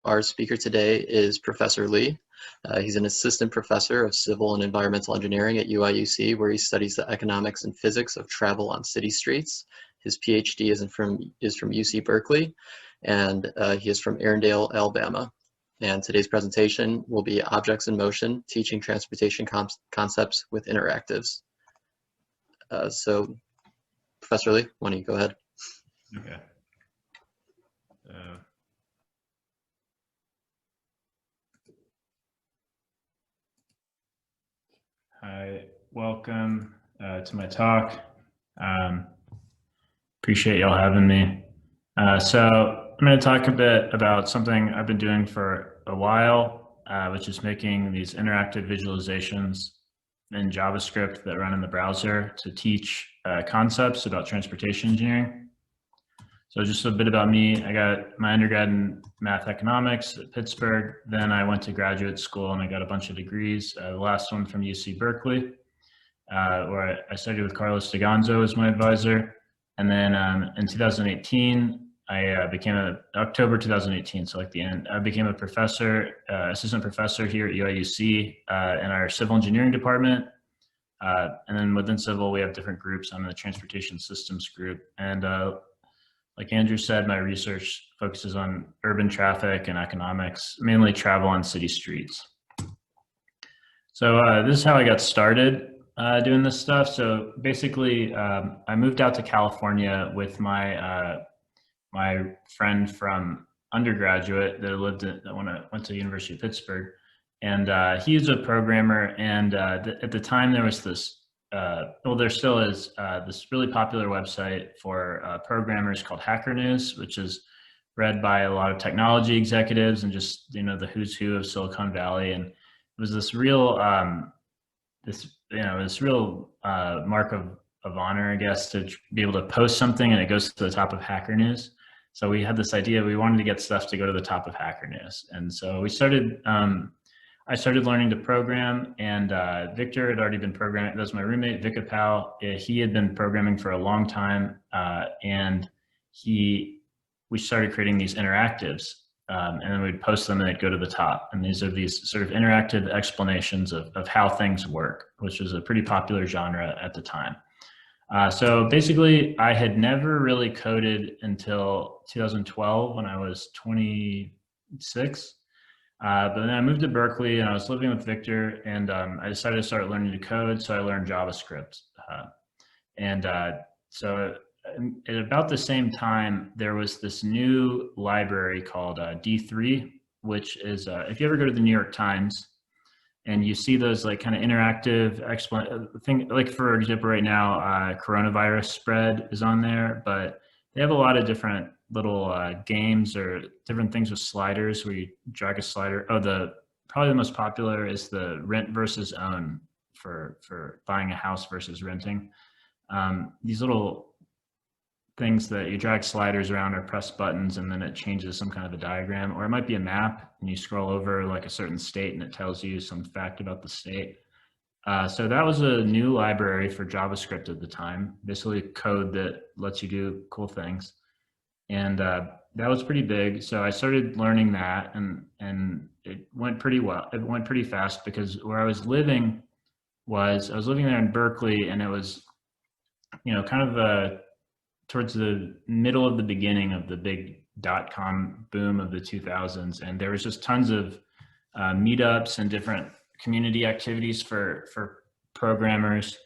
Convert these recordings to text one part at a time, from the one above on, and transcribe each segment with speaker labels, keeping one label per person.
Speaker 1: Our speaker today is Professor Lehe. He's an assistant professor of civil and environmental engineering at UIUC, where he studies the economics and physics of travel on city streets. His PhD is from UC Berkeley, and he is from Irondale, Alabama. And today's presentation will be Objects in Motion, Teaching Transportation Concepts with Interactives. So, Professor Lehe, why don't you go ahead?
Speaker 2: Okay. Hi, welcome to my talk. Appreciate y'all having me. So I'm going to talk a bit about something I've been doing for a while, which is making these interactive visualizations in JavaScript that run in the browser to teach concepts about transportation engineering. So just a bit about me. I got my undergrad in math economics at Pittsburgh. Then I went to graduate school and I got a bunch of degrees. The last one from UC Berkeley, where I studied with Carlos DeGanzo as my advisor. And then in 2018, October 2018, so like the end, I became a professor, assistant professor here at UIUC in our civil engineering department. And then within civil, we have different groups. I'm in the transportation systems group. And like Andrew said, my research focuses on urban traffic and economics, mainly travel on city streets. So this is how I got started doing this stuff. So basically, I moved out to California with my my friend from undergraduate that lived when I went to the University of Pittsburgh, and he's a programmer. And at the time, there was this. Well, there still is this really popular website for programmers called Hacker News, which is read by a lot of technology executives and just, you know, the who's who of Silicon Valley. And it was this real, mark of honor, I guess, to be able to post something and it goes to the top of Hacker News. So we had this idea, we wanted to get stuff to go to the top of Hacker News. And so we started, I started learning to program, and Victor had already been programming. That was my roommate, Vic Apal. He had been programming for a long time, and we started creating these interactives, and then we'd post them and they'd go to the top. And these are these sort of interactive explanations of how things work, which was a pretty popular genre at the time. So basically, I had never really coded until 2012 when I was 26. But then I moved to Berkeley and I was living with Victor, and I decided to start learning to code. So I learned JavaScript. So at about the same time, there was this new library called D3, which is, if you ever go to the New York Times and you see those like kind of interactive thing, like for example, right now, coronavirus spread is on there, but they have a lot of different little games or different things with sliders where you drag a slider. Oh, probably the most popular is the rent versus own for buying a house versus renting. These little things that you drag sliders around or press buttons and then it changes some kind of a diagram, or it might be a map and you scroll over like a certain state and it tells you some fact about the state. So that was a new library for JavaScript at the time, basically code that lets you do cool things. And that was pretty big. So I started learning that, and it went pretty well. It went pretty fast because where I was living I was living there in Berkeley, and it was, you know, kind of towards the middle of the beginning of the big .com boom of the 2000s. And there was just tons of meetups and different community activities for programmers.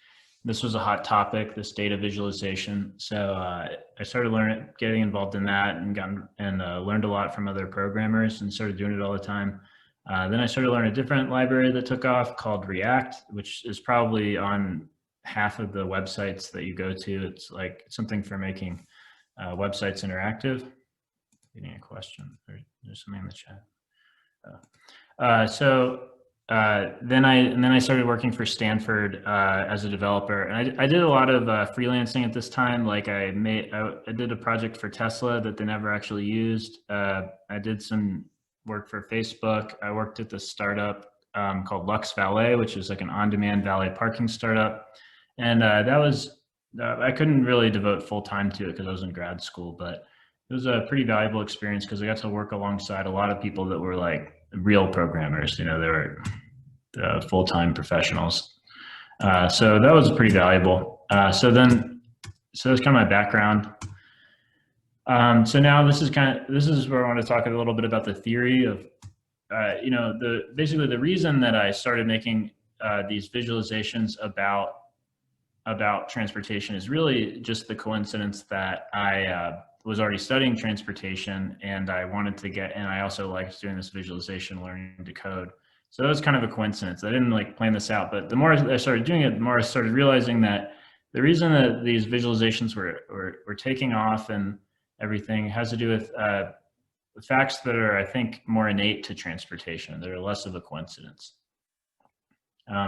Speaker 2: This was a hot topic, this data visualization. So I started getting involved in that, and learned a lot from other programmers and started doing it all the time. Then I started learning a different library that took off called React, which is probably on half of the websites that you go to. It's like something for making websites interactive. Getting a question, there's something in the chat. Then I started working for Stanford as a developer, and I did a lot of freelancing at this time. Like I did a project for Tesla that they never actually used. I did some work for Facebook. I worked at this startup called Lux Valet, which is like an on-demand valet parking startup, and that was I couldn't really devote full time to it because I was in grad school, but it was a pretty valuable experience because I got to work alongside a lot of people that were like real programmers. You know, they were full-time professionals. So that was pretty valuable. So that's kind of my background. So now this is where I want to talk a little bit about the theory of, you know, basically the reason that I started making these visualizations about transportation is really just the coincidence that I was already studying transportation, and I wanted to and I also liked doing this visualization, learning to code. So that was kind of a coincidence. I didn't like plan this out, but the more I started doing it, the more I started realizing that the reason that these visualizations were taking off and everything has to do with facts that are, I think, more innate to transportation. They're less of a coincidence.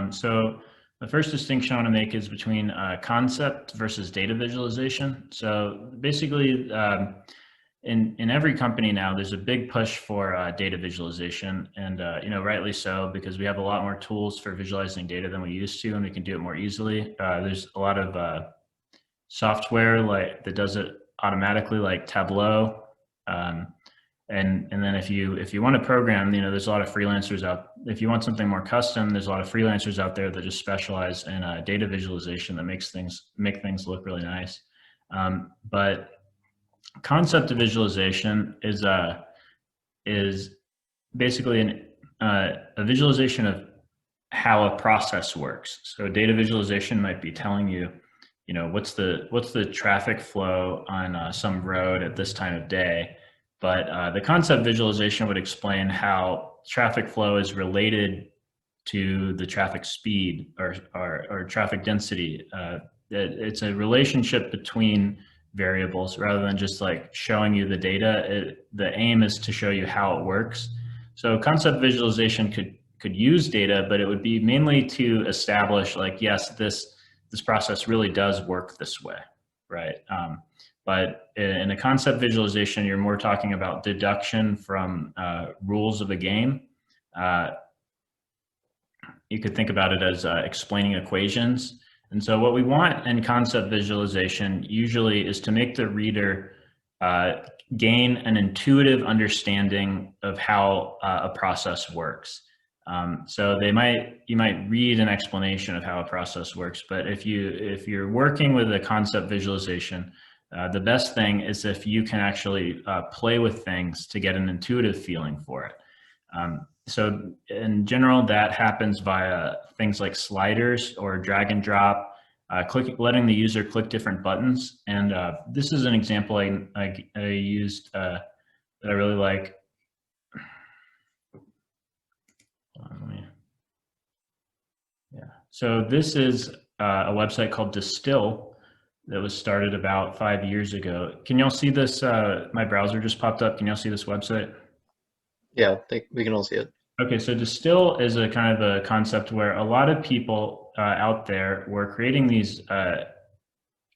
Speaker 2: So the first distinction I want to make is between concept versus data visualization. So basically, in every company now, there's a big push for data visualization, and you know, rightly so, because we have a lot more tools for visualizing data than we used to, and we can do it more easily. There's a lot of software that does it automatically, like Tableau. And then if you want to program, you know, there's a lot of freelancers out. If you want something more custom, there's a lot of freelancers out there that just specialize in data visualization that make things look really nice. But concept of visualization is basically a visualization of how a process works. So data visualization might be telling you, you know, what's the traffic flow on some road at this time of day. But the concept visualization would explain how traffic flow is related to the traffic speed or traffic density. It's a relationship between variables rather than just like showing you the data. The aim is to show you how it works. So concept visualization could use data, but it would be mainly to establish like, yes, this process really does work this way, right? But in a concept visualization, you're more talking about deduction from rules of a game. You could think about it as explaining equations. And so what we want in concept visualization usually is to make the reader gain an intuitive understanding of how a process works. So you might read an explanation of how a process works, but if you're working with a concept visualization, the best thing is if you can actually play with things to get an intuitive feeling for it. So in general, that happens via things like sliders or drag and drop, letting the user click different buttons. And this is an example I used that I really like. So this is a website called Distill that was started about 5 years ago. Can y'all see this? My browser just popped up. Can y'all see this website?
Speaker 1: Yeah, we can all see it.
Speaker 2: Okay, so Distill is a kind of a concept where a lot of people out there were creating these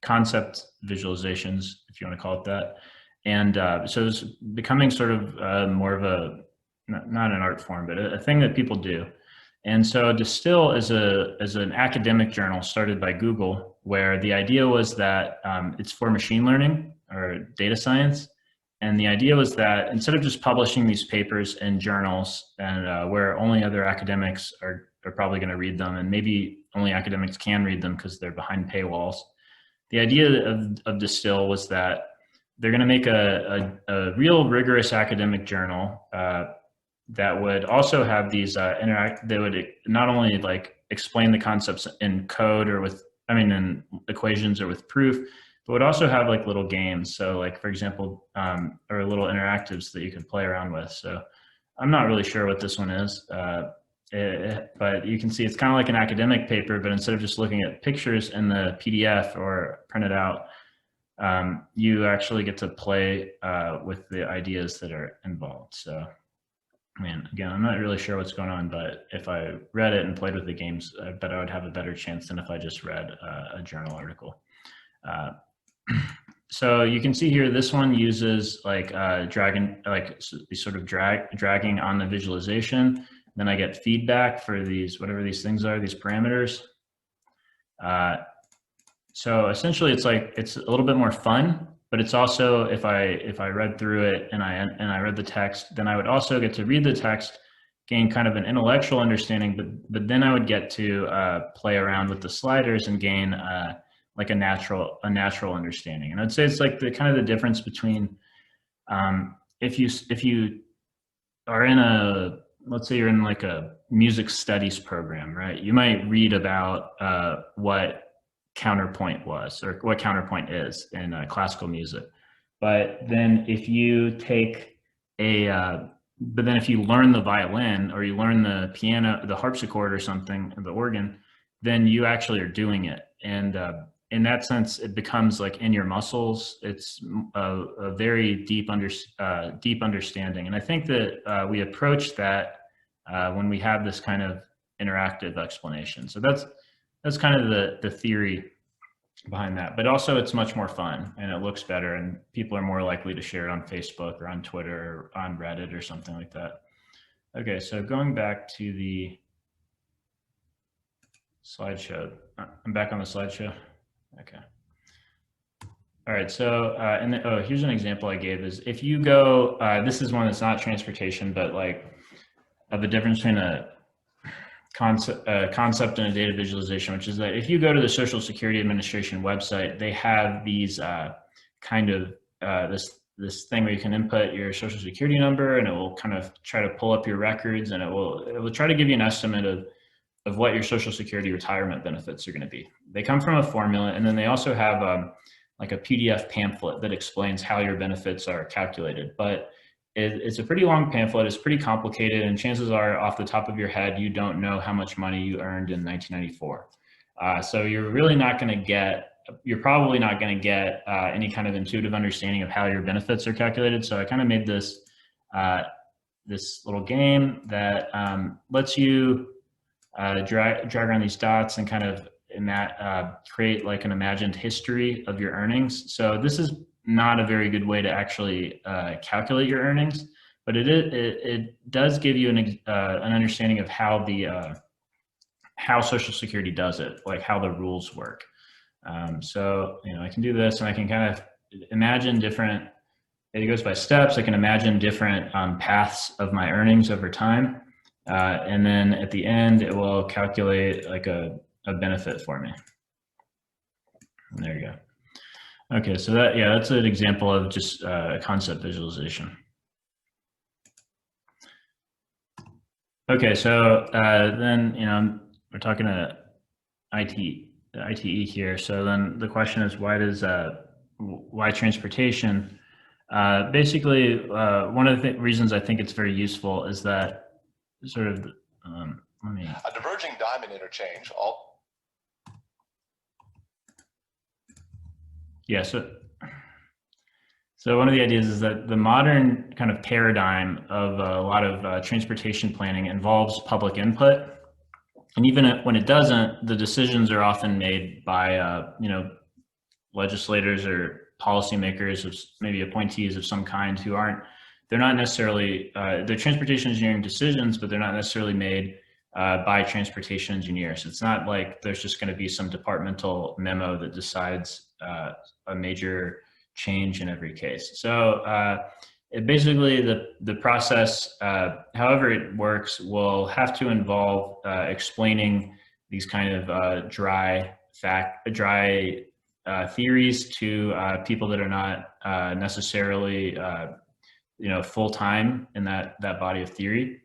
Speaker 2: concept visualizations, if you want to call it that. And so it's becoming sort of more of not an art form, but a thing that people do. And so Distill is an academic journal started by Google, where the idea was that it's for machine learning or data science. And the idea was that instead of just publishing these papers in journals and where only other academics are probably going to read them, and maybe only academics can read them because they're behind paywalls, the idea of Distill was that they're going to make a real rigorous academic journal that would also have these they would not only like explain the concepts in code or in equations or with proof, but would also have like little games. So like, for example, or little interactives that you could play around with. So I'm not really sure what this one is, but you can see it's kind of like an academic paper, but instead of just looking at pictures in the PDF or printed out, you actually get to play with the ideas that are involved. So, I mean, again, I'm not really sure what's going on, but if I read it and played with the games, I bet I would have a better chance than if I just read a journal article. So you can see here, this one uses like dragging on the visualization. Then I get feedback for these, whatever these things are, these parameters. So essentially it's a little bit more fun but it's also, if I read through it and I read the text, then I would also get to read the text, gain kind of an intellectual understanding, but then I would get to play around with the sliders and gain like a natural understanding. And I'd say it's like the kind of the difference between if you are in a, let's say you're in like a music studies program, right? You might read about what counterpoint was or what counterpoint is in classical music. But then if you take but then if you learn the violin or you learn the piano, the harpsichord or something, the organ, then you actually are doing it. And in that sense, it becomes like in your muscles. It's a very deep understanding. And I think that we approach that when we have this kind of interactive explanation. So that's kind of the theory behind that. But also it's much more fun and it looks better and people are more likely to share it on Facebook or on Twitter or on Reddit or something like that. Okay, so going back to the slideshow. I'm back on the slideshow. Okay. All right, so here's an example I gave is if you go, this is one that's not transportation, but like of the difference between a concept and a data visualization, which is that if you go to the Social Security Administration website, they have these kind of this thing where you can input your Social Security number and it will kind of try to pull up your records and it will try to give you an estimate of what your Social Security retirement benefits are going to be. They come from a formula, and then they also have like a PDF pamphlet that explains how your benefits are calculated. But it's a pretty long pamphlet. It's pretty complicated, and chances are, off the top of your head, you don't know how much money you earned in 1994. So you're really not going to get. You're probably not going to get any kind of intuitive understanding of how your benefits are calculated. So I kind of made this this little game that lets you drag around these dots and kind of in that create like an imagined history of your earnings. So this is not a very good way to actually calculate your earnings, but it does give you an understanding of how how Social Security does it, like how the rules work. So I can do this and I can kind of imagine different. It goes by steps. I can imagine different paths of my earnings over time. And then at the end, it will calculate like a benefit for me. And there you go. Okay, so that's an example of just concept visualization. Okay, so then we're talking to ITE here. So then the question is, why transportation? Basically, one of the reasons I think it's very useful is that sort of
Speaker 3: a diverging diamond interchange.
Speaker 2: Yeah, so one of the ideas is that the modern kind of paradigm of a lot of transportation planning involves public input, and even when it doesn't, the decisions are often made by legislators or policymakers, of maybe appointees of some kind who they're not necessarily, they're transportation engineering decisions, but they're not necessarily made by transportation engineers. It's not like there's just going to be some departmental memo that decides a major change in every case. So basically the process, however it works, will have to involve explaining these kind of dry theories to people that are not necessarily full-time in that body of theory.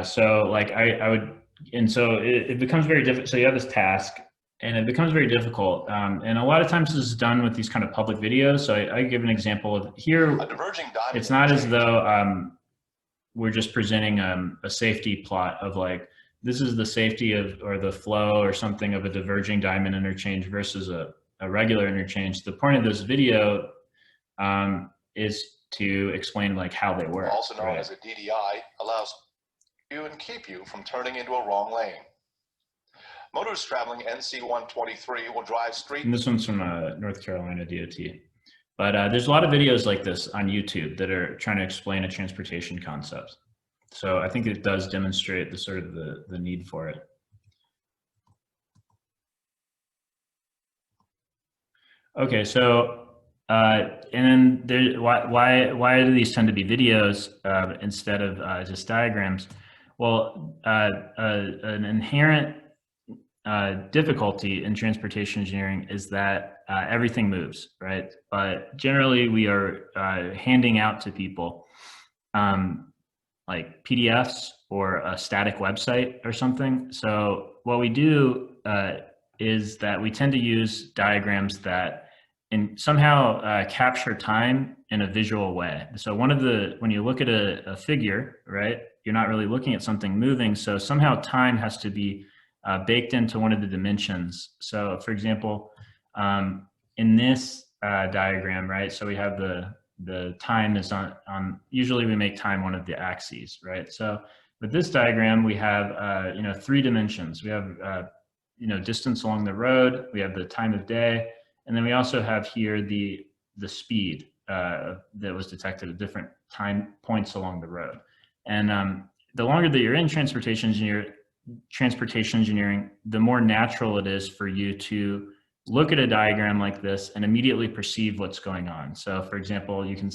Speaker 2: So like I would, and so it becomes very difficult. So you have this task and it becomes very difficult. And a lot of times this is done with these kind of public videos. So I give an example of here. It's not as though we're just presenting a safety plot of like, this is the safety of, or the flow or something of a diverging diamond interchange versus a regular interchange. The point of this video is to explain like how they work.
Speaker 3: Also known as a DDI, allows you and keep you from turning into a wrong lane. Motorists traveling NC 123 will drive street.
Speaker 2: And this one's from North Carolina DOT. But there's a lot of videos like this on YouTube that are trying to explain a transportation concept. So I think it does demonstrate the sort of the need for it. Okay, so And then why do these tend to be videos instead of just diagrams? Well, an inherent difficulty in transportation engineering is that everything moves, right? But generally, we are handing out to people like PDFs or a static website or something. So what we do is that we tend to use diagrams that somehow capture time in a visual way. So when you look at a figure, right, you're not really looking at something moving. So somehow time has to be baked into one of the dimensions. So for example, in this diagram, right, so we have the time is on, usually we make time one of the axes, right? So with this diagram, we have, 3 dimensions. We have, distance along the road, we have the time of day, and then we also have here the speed that was detected at different time points along the road. And the longer that you're in transportation engineering, the more natural it is for you to look at a diagram like this and immediately perceive what's going on. So for example, you can,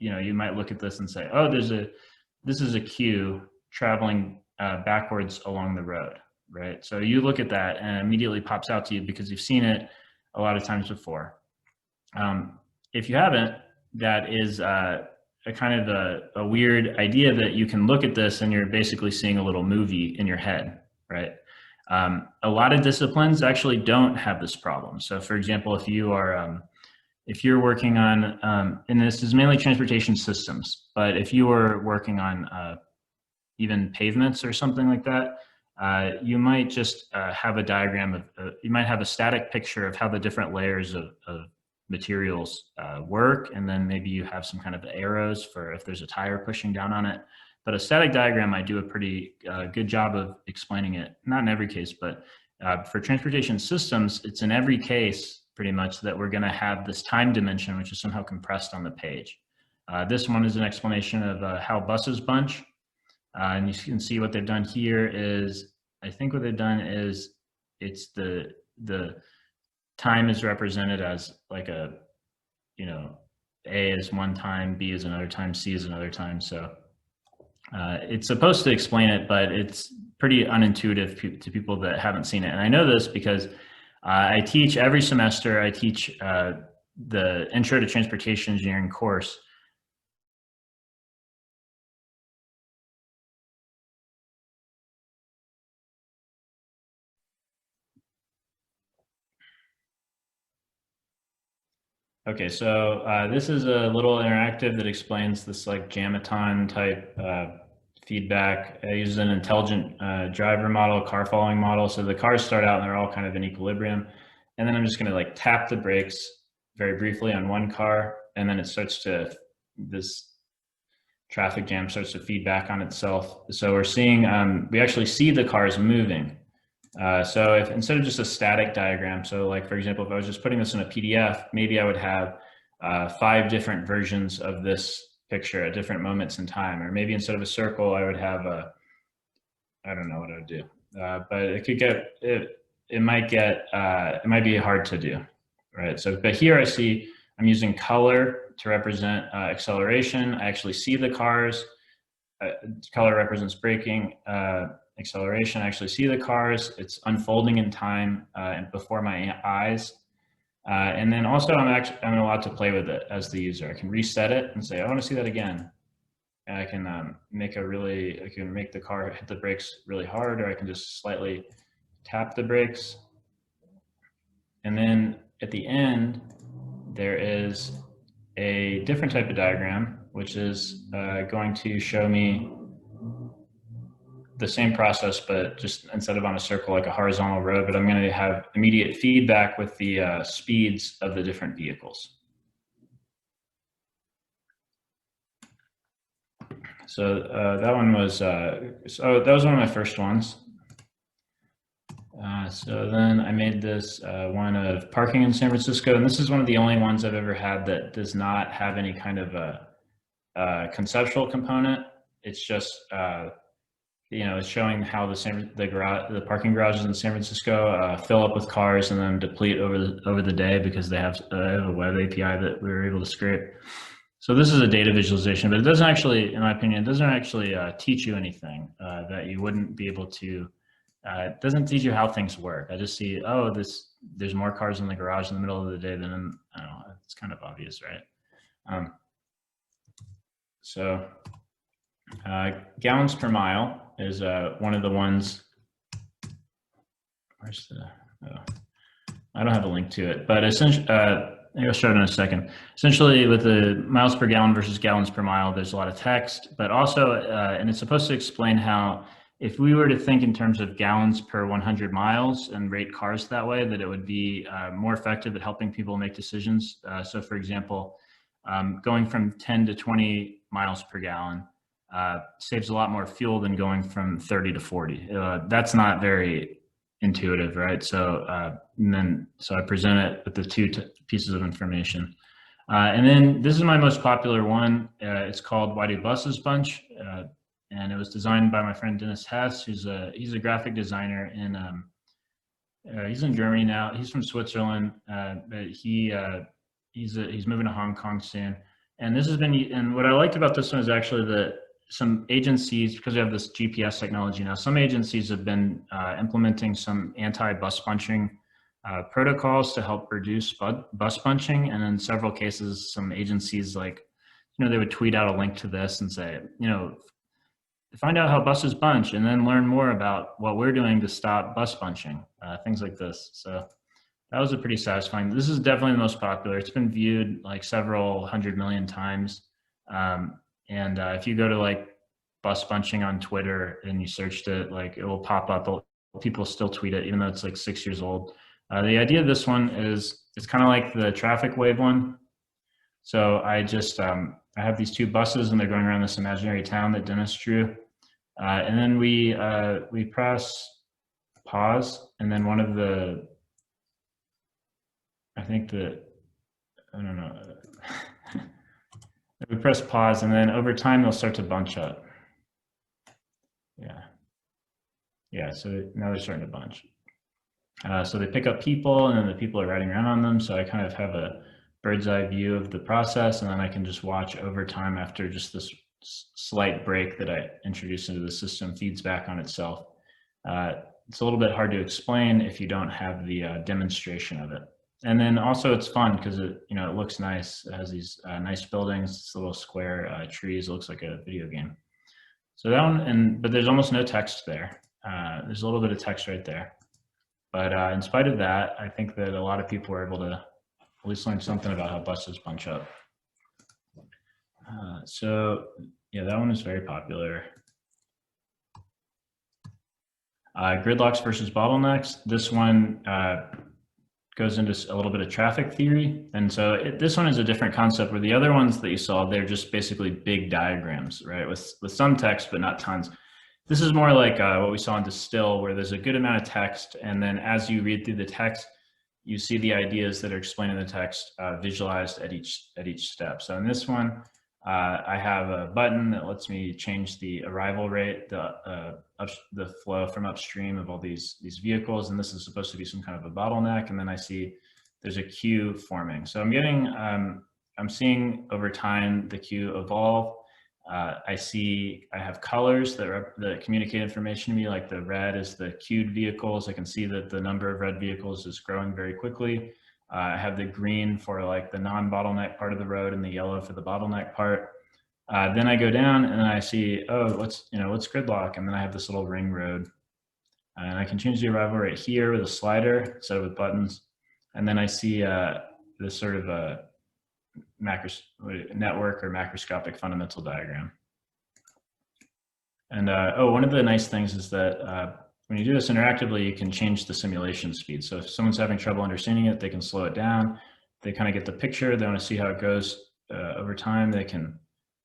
Speaker 2: you might look at this and say, oh, this is a queue traveling backwards along the road, right? So you look at that and it immediately pops out to you because you've seen it a lot of times before. If you haven't, that is a kind of a weird idea that you can look at this and you're basically seeing a little movie in your head, right? A lot of disciplines actually don't have this problem. So for example, if you're working on, and this is mainly transportation systems, but if you were working on even pavements or something like that, you might just have a diagram of, you might have a static picture of how the different layers of materials work, and then maybe you have some kind of arrows for if there's a tire pushing down on it. But a static diagram might do a pretty good job of explaining it. Not in every case, but for transportation systems, it's in every case pretty much that we're going to have this time dimension, which is somehow compressed on the page. This one is an explanation of how buses bunch. And you can see what they've done here is, I think what they've done is it's the time is represented as like a, A is one time, B is another time, C is another time. So it's supposed to explain it, but it's pretty unintuitive to people that haven't seen it. And I know this because I teach every semester, I teach the Intro to Transportation Engineering course. Okay, so this is a little interactive that explains this like Jamaton type feedback. It uses an intelligent driver model, car following model. So the cars start out and they're all kind of in equilibrium. And then I'm just gonna like tap the brakes very briefly on one car. And then it starts to, this traffic jam starts to feed back on itself. So we're seeing, we actually see the cars moving. So if instead of just a static diagram, so like, for example, if I was just putting this in a PDF, maybe I would have 5 different versions of this picture at different moments in time. Or maybe instead of a circle, I would have I don't know what I would do, but it could get, it might be hard to do, right? So, but here I see I'm using color to represent acceleration. I actually see the cars. Color represents braking. Acceleration, I actually see the cars, it's unfolding in time and before my eyes. And then also I'm allowed to play with it as the user. I can reset it and say, I want to see that again. And I can make the car hit the brakes really hard, or I can just slightly tap the brakes. And then at the end, there is a different type of diagram, which is going to show me the same process, but just instead of on a circle like a horizontal road, but I'm going to have immediate feedback with the speeds of the different vehicles. So that one was, so that was one of my first ones. So then I made this one of parking in San Francisco, and this is one of the only ones I've ever had that does not have any kind of a conceptual component. It's just it's showing how the parking garages in San Francisco fill up with cars and then deplete over the day because they have a web API that we were able to scrape. So this is a data visualization, but it doesn't actually, in my opinion, it doesn't actually teach you anything that you wouldn't be able to. It doesn't teach you how things work. I just see, there's more cars in the garage in the middle of the day than I don't know. It's kind of obvious, right? So gallons per mile is one of the ones. Where's I don't have a link to it, but essentially, I'll show it in a second. Essentially, with the miles per gallon versus gallons per mile, there's a lot of text, but also, and it's supposed to explain how, if we were to think in terms of gallons per 100 miles and rate cars that way, that it would be more effective at helping people make decisions. So for example, going from 10 to 20 miles per gallon saves a lot more fuel than going from 30 to 40. That's not very intuitive, right? So so I present it with the two pieces of information. And then this is my most popular one. It's called Why Do Buses Bunch? And it was designed by my friend Dennis Hess, he's a graphic designer in he's in Germany now. He's from Switzerland, but he's moving to Hong Kong soon. And this has been, and what I liked about this one is actually that some agencies, because we have this GPS technology now, some agencies have been implementing some anti-bus bunching protocols to help reduce bus bunching. And in several cases, some agencies they would tweet out a link to this and say, find out how buses bunch and then learn more about what we're doing to stop bus bunching, things like this. So that was a pretty satisfying. This is definitely the most popular. It's been viewed like several 100 million times. And if you go to bus bunching on Twitter and you searched it, it will pop up. People still tweet it, even though it's 6 years old. The idea of this one is it's kind of like the traffic wave one. So I just, I have these two buses and they're going around this imaginary town that Dennis drew. And then we press pause, and then one of the, I don't know. We press pause, and then over time they'll start to bunch up. Yeah, so now they're starting to bunch. So they pick up people, and then the people are riding around on them. So I kind of have a bird's eye view of the process, and then I can just watch over time after just this slight break that I introduce into the system feeds back on itself. It's a little bit hard to explain if you don't have the demonstration of it. And then also it's fun because it looks nice. It has these nice buildings, this little square trees. It looks like a video game. So that one, but there's almost no text there. There's a little bit of text right there. But in spite of that, I think that a lot of people were able to at least learn something about how buses bunch up. So yeah, that one is very popular. Gridlocks versus bottlenecks. This one goes into a little bit of traffic theory. And so this one is a different concept, where the other ones that you saw, they're just basically big diagrams, right? With some text, but not tons. This is more like what we saw in Distill, where there's a good amount of text. And then as you read through the text, you see the ideas that are explained in the text visualized at each step. So in this one, I have a button that lets me change the arrival rate, the flow from upstream of all these vehicles, and this is supposed to be some kind of a bottleneck. And then I see there's a queue forming. So I'm seeing over time the queue evolve. I have colors that communicate information to me, like the red is the queued vehicles. I can see that the number of red vehicles is growing very quickly. I have the green for the non-bottleneck part of the road and the yellow for the bottleneck part. Then I go down and I see, what's gridlock? And then I have this little ring road. And I can change the arrival rate here with a slider instead of with buttons. And then I see this sort of a network or macroscopic fundamental diagram. And one of the nice things is that when you do this interactively, you can change the simulation speed. So if someone's having trouble understanding it, they can slow it down. They kind of get the picture. They want to see how it goes over time. They can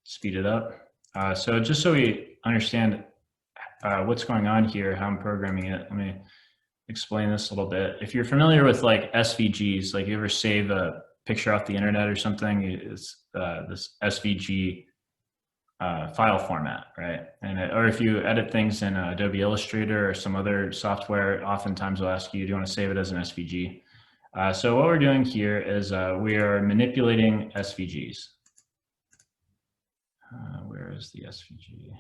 Speaker 2: speed it up. So just so we understand what's going on here, how I'm programming it, let me explain this a little bit. If you're familiar with SVGs, you ever save a picture off the internet or something, it's this SVG file format, right? And or if you edit things in Adobe Illustrator or some other software, oftentimes they'll ask you, do you want to save it as an SVG? So what we're doing here is we are manipulating SVGs. Where is the SVG?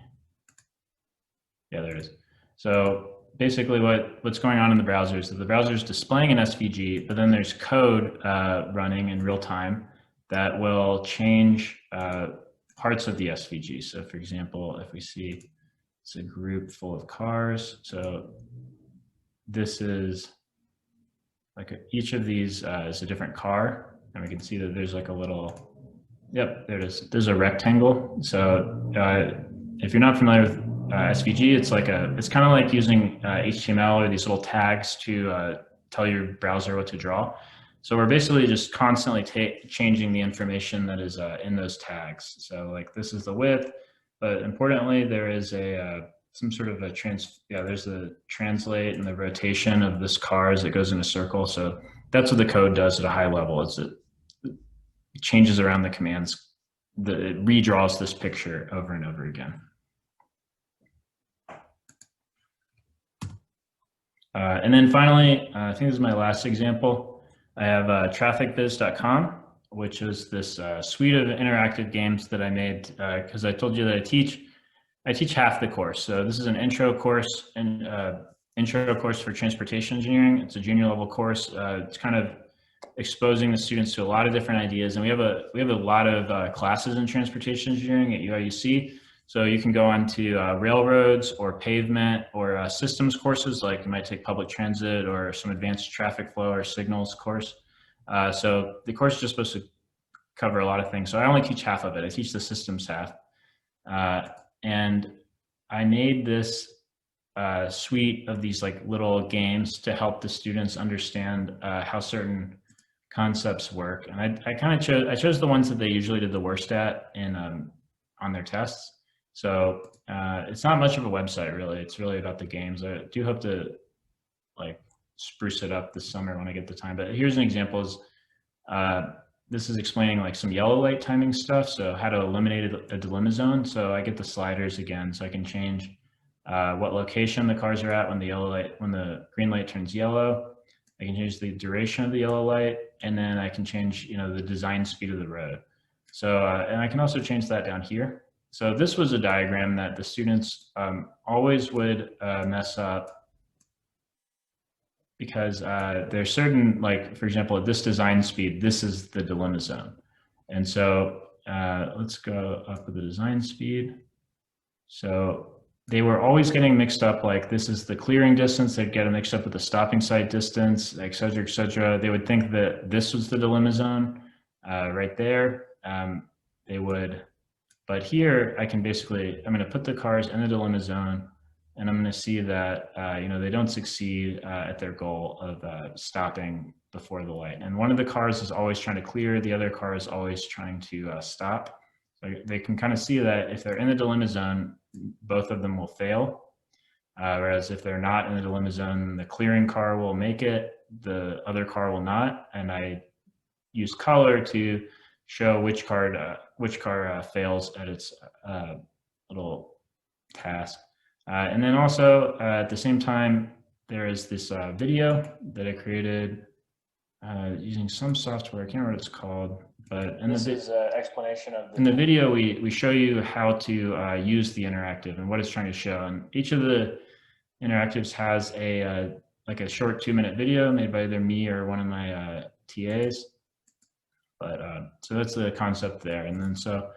Speaker 2: Yeah, there it is. So basically what's going on in the browser is that the browser is displaying an SVG, but then there's code running in real time that will change parts of the SVG. So for example, if we see it's a group full of cars, so this is like each of these is a different car, and we can see that there's like a little, yep, there it is. There's a rectangle. So if you're not familiar with SVG, it's like it's kind of like using HTML or these little tags to tell your browser what to draw. So we're basically just constantly changing the information that is in those tags. So like this is the width, but importantly, there is some sort of there's a translate and the rotation of this car as it goes in a circle. So that's what the code does at a high level. It changes around the commands. It redraws this picture over and over again. And then finally, I think this is my last example. I have trafficbiz.com, which is this suite of interactive games that I made because I told you that I teach half the course. So this is an intro course and intro course for transportation engineering. It's a junior level course. It's kind of exposing the students to a lot of different ideas, and we have a lot of classes in transportation engineering at UIUC. So you can go on to railroads or pavement or systems courses, like you might take public transit or some advanced traffic flow or signals course. So the course is just supposed to cover a lot of things. So I only teach half of it. I teach the systems half. And I made this suite of these like little games to help the students understand how certain concepts work. And I chose the ones that they usually did the worst at on their tests. So it's not much of a website really. It's really about the games. I do hope to like spruce it up this summer when I get the time. But here's an example. This is explaining like some yellow light timing stuff. So how to eliminate a dilemma zone. So I get the sliders again, so I can change what location the cars are at when the green light turns yellow. I can change the duration of the yellow light, and then I can change, the design speed of the road. So, and I can also change that down here. So this was a diagram that the students always would mess up because there's certain, like, for example, at this design speed, this is the dilemma zone. And so let's go up with the design speed. So they were always getting mixed up, like this is the clearing distance, they'd get it mixed up with the stopping site distance, et cetera, et cetera. They would think that this was the dilemma zone right there. They would, but here I can basically, I'm gonna put the cars in the dilemma zone, and I'm gonna see that, they don't succeed at their goal of stopping before the light. And one of the cars is always trying to clear, the other car is always trying to stop. So they can kind of see that if they're in the dilemma zone, both of them will fail. Whereas if they're not in the dilemma zone, the clearing car will make it, the other car will not. And I use color to show which car fails at its little task. And then also at the same time, there is this video that I created using some software. I can't remember what it's called, but in this is an explanation of in the video we show you how to use the interactive and what it's trying to show. And each of the interactives has like a short 2-minute video made by either me or one of my TAs. But so that's the concept there. And then so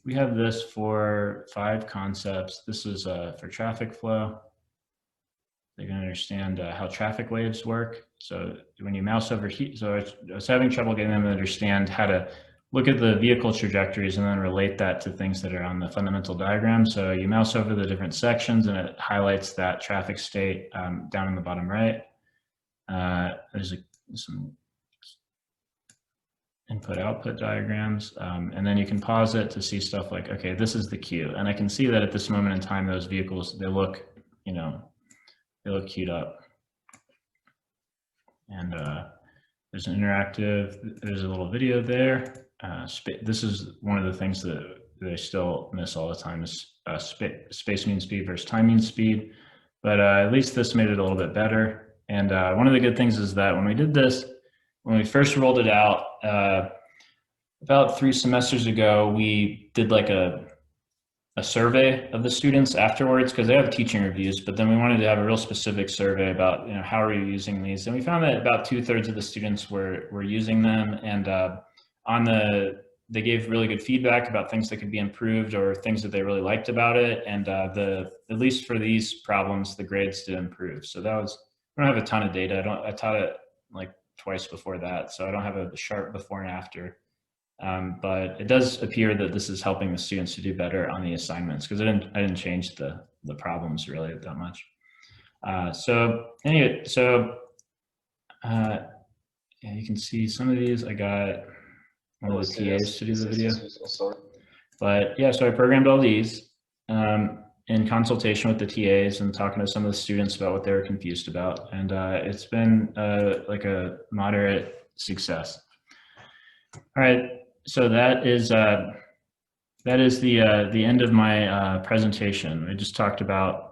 Speaker 2: we have this for 5 concepts. This is for traffic flow. They can understand how traffic waves work. So when you mouse over here, so I was having trouble getting them to understand how to look at the vehicle trajectories and then relate that to things that are on the fundamental diagram. So you mouse over the different sections and it highlights that traffic state down in the bottom right. There's some input-output diagrams, and then you can pause it to see stuff like, okay, this is the queue. And I can see that at this moment in time, those vehicles, they look, they look queued up. And there's an interactive, there's a little video there. This is one of the things that they still miss all the time is space mean speed versus time mean speed. But at least this made it a little bit better. And one of the good things is that when we did this, when we first rolled it out, about 3 semesters ago, we did like a survey of the students afterwards, because they have teaching reviews, but then we wanted to have a real specific survey about, you know, how are you using these? And we found that about 2/3 of the students were using them, and they gave really good feedback about things that could be improved or things that they really liked about it. And at least for these problems, the grades did improve. So that was, I don't have a ton of data. I taught it like twice before that, so I don't have a sharp before and after. But it does appear that this is helping the students to do better on the assignments, because I didn't change the problems really that much. So anyway, yeah, you can see some of these. I got one of the TAs to do the video. But yeah, so I programmed all these in consultation with the TAs and talking to some of the students about what they were confused about. And it's been like a moderate success. All right. So that is the end of my presentation. I just talked about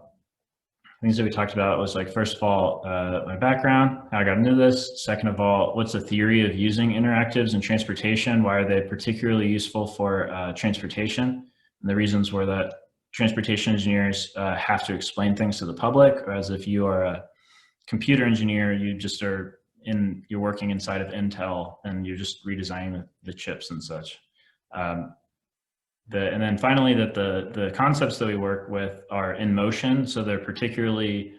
Speaker 2: things that we talked about was, like, first of all, my background, how I got into this. Second of all, what's the theory of using interactives in transportation? Why are they particularly useful for transportation? And the reasons were that transportation engineers have to explain things to the public, whereas if you are a computer engineer, you just you're working inside of Intel and you're just redesigning the chips and such. And then finally, that the concepts that we work with are in motion, so they're particularly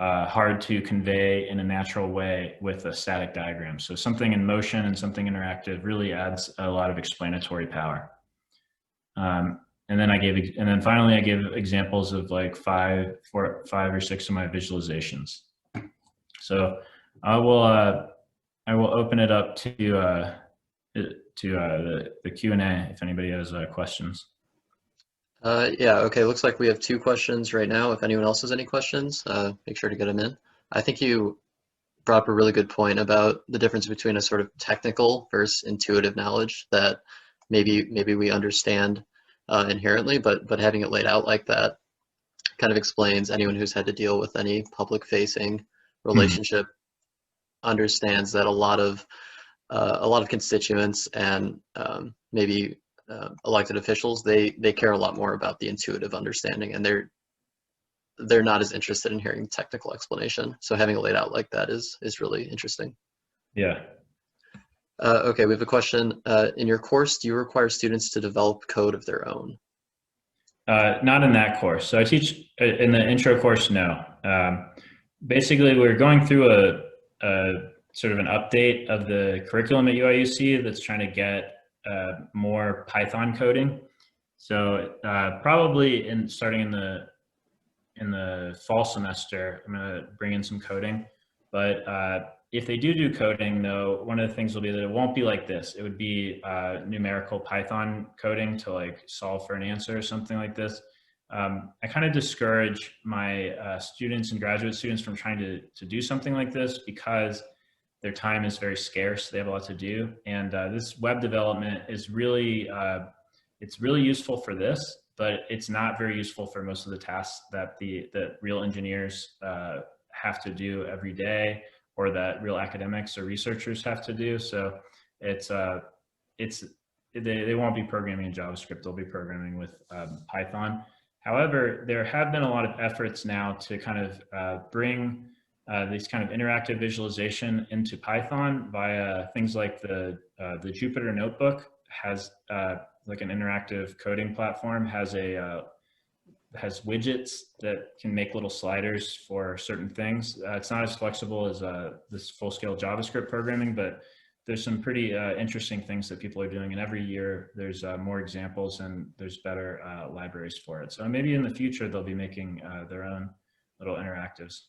Speaker 2: hard to convey in a natural way with a static diagram. So something in motion and something interactive really adds a lot of explanatory power. And then finally, I gave examples of like 5 or 6 of my visualizations. So I will open it up to the Q&A if anybody has questions.
Speaker 1: Yeah, okay, looks like we have 2 questions right now. If anyone else has any questions, make sure to get them in. I think you brought up a really good point about the difference between a sort of technical versus intuitive knowledge that maybe we understand inherently, but having it laid out like that kind of explains. Anyone who's had to deal with any public-facing relationship understands that a lot of constituents and maybe elected officials, they care a lot more about the intuitive understanding, and they're not as interested in hearing technical explanation. So having it laid out like that is really interesting.
Speaker 2: Yeah.
Speaker 1: Okay, we have a question. In your course, do you require students to develop code of their own?
Speaker 2: Not in that course. So I teach in the intro course, no. Basically, we're going through a sort of an update of the curriculum at UIUC that's trying to get more Python coding. So probably starting in the fall semester, I'm going to bring in some coding. But if they do coding, though, one of the things will be that it won't be like this. It would be numerical Python coding to like solve for an answer or something like this. I kind of discourage my students and graduate students from trying to do something like this, because their time is very scarce. They have a lot to do. And this web development is really, it's really useful for this, but it's not very useful for most of the tasks that that real engineers have to do every day, or that real academics or researchers have to do. So they won't be programming in JavaScript. They'll be programming with Python. However, there have been a lot of efforts now to kind of bring these kind of interactive visualization into Python via things like the Jupyter Notebook has like an interactive coding platform, has widgets that can make little sliders for certain things. It's not as flexible as this full-scale JavaScript programming, but there's some pretty interesting things that people are doing, and every year there's more examples and there's better libraries for it. So maybe in the future they'll be making their own little interactives.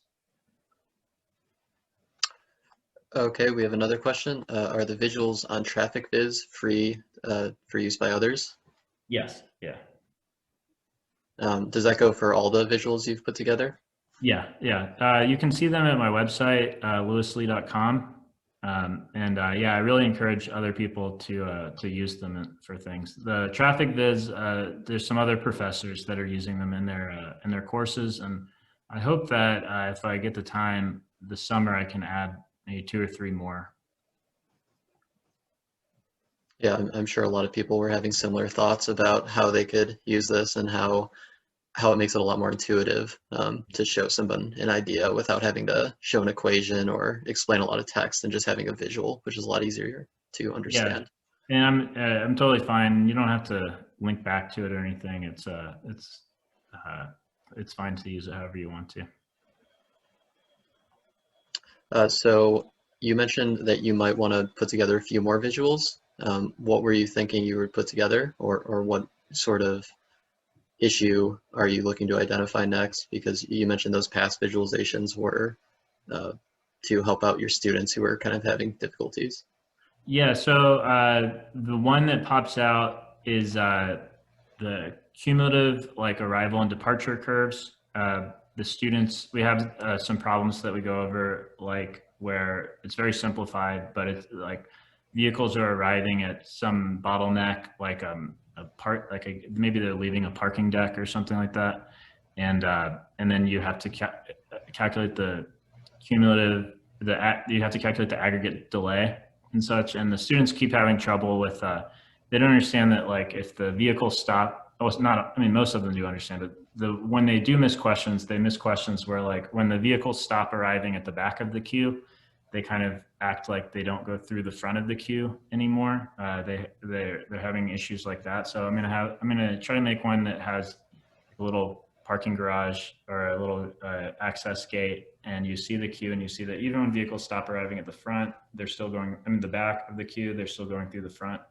Speaker 1: Okay, we have another question. Are the visuals on Traffic Viz free for use by others?
Speaker 2: Yes, yeah.
Speaker 1: Does that go for all the visuals you've put together?
Speaker 2: Yeah. You can see them at my website, lewislee.com. Yeah, I really encourage other people to use them for things. The traffic viz, there's some other professors that are using them in their courses, and I hope that if I get the time this summer, I can add maybe 2 or 3 more.
Speaker 1: Yeah, I'm sure a lot of people were having similar thoughts about how they could use this and how it makes it a lot more intuitive to show someone an idea without having to show an equation or explain a lot of text, and just having a visual, which is a lot easier to understand.
Speaker 2: Yeah, and I'm totally fine. You don't have to link back to it or anything. It's fine to use it however you want to.
Speaker 1: So you mentioned that you might want to put together a few more visuals. What were you thinking you would put together, or what sort of issue are you looking to identify next? Because you mentioned those past visualizations were to help out your students who are kind of having difficulties.
Speaker 2: Yeah, so the one that pops out is the cumulative arrival and departure curves. The students, we have some problems that we go over, where it's very simplified, but it's vehicles are arriving at some bottleneck, maybe they're leaving a parking deck or something like that, and then you have to calculate the cumulative, you have to calculate the aggregate delay and such, and the students keep having trouble with they don't understand that if the vehicles stop, it's not, I mean, most of them do understand it. When they do miss questions, they miss questions where when the vehicles stop arriving at the back of the queue, they kind of act like they don't go through the front of the queue anymore. They're having issues like that. So I'm gonna try to make one that has a little parking garage or a little access gate, and you see the queue, and you see that even when vehicles stop arriving at the front, they're still going, the back of the queue, they're still going through the front.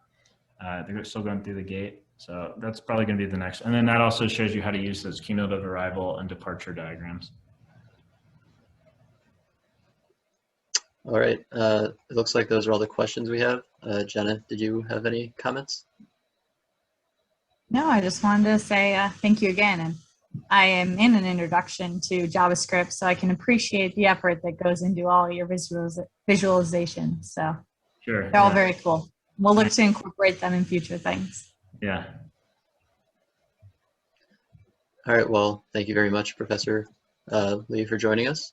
Speaker 2: They're still going through the gate. So that's probably gonna be the next. And then that also shows you how to use those cumulative arrival and departure diagrams.
Speaker 1: All right, it looks like those are all the questions we have. Jenna, did you have any comments?
Speaker 4: No, I just wanted to say thank you again. And I am in an introduction to JavaScript, so I can appreciate the effort that goes into all your visualizations. So
Speaker 2: Sure,
Speaker 4: they're all very cool. We'll look to incorporate them in future things.
Speaker 2: Yeah.
Speaker 1: All right, well, thank you very much, Professor Lehe, for joining us.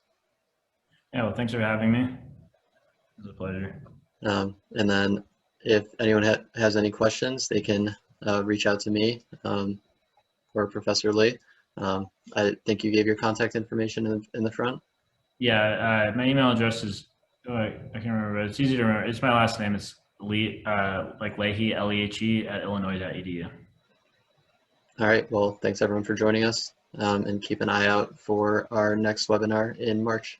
Speaker 2: Yeah, well, thanks for having me. It was a pleasure.
Speaker 1: And then if anyone has any questions, they can reach out to me or Professor Lehe. I think you gave your contact information in the front.
Speaker 2: Yeah, my email address is, I can't remember, but it's easy to remember. It's my last name. It's Lehe, Lehe, L-E-H-E @illinois.edu.
Speaker 1: All right, well, thanks everyone for joining us, and keep an eye out for our next webinar in March.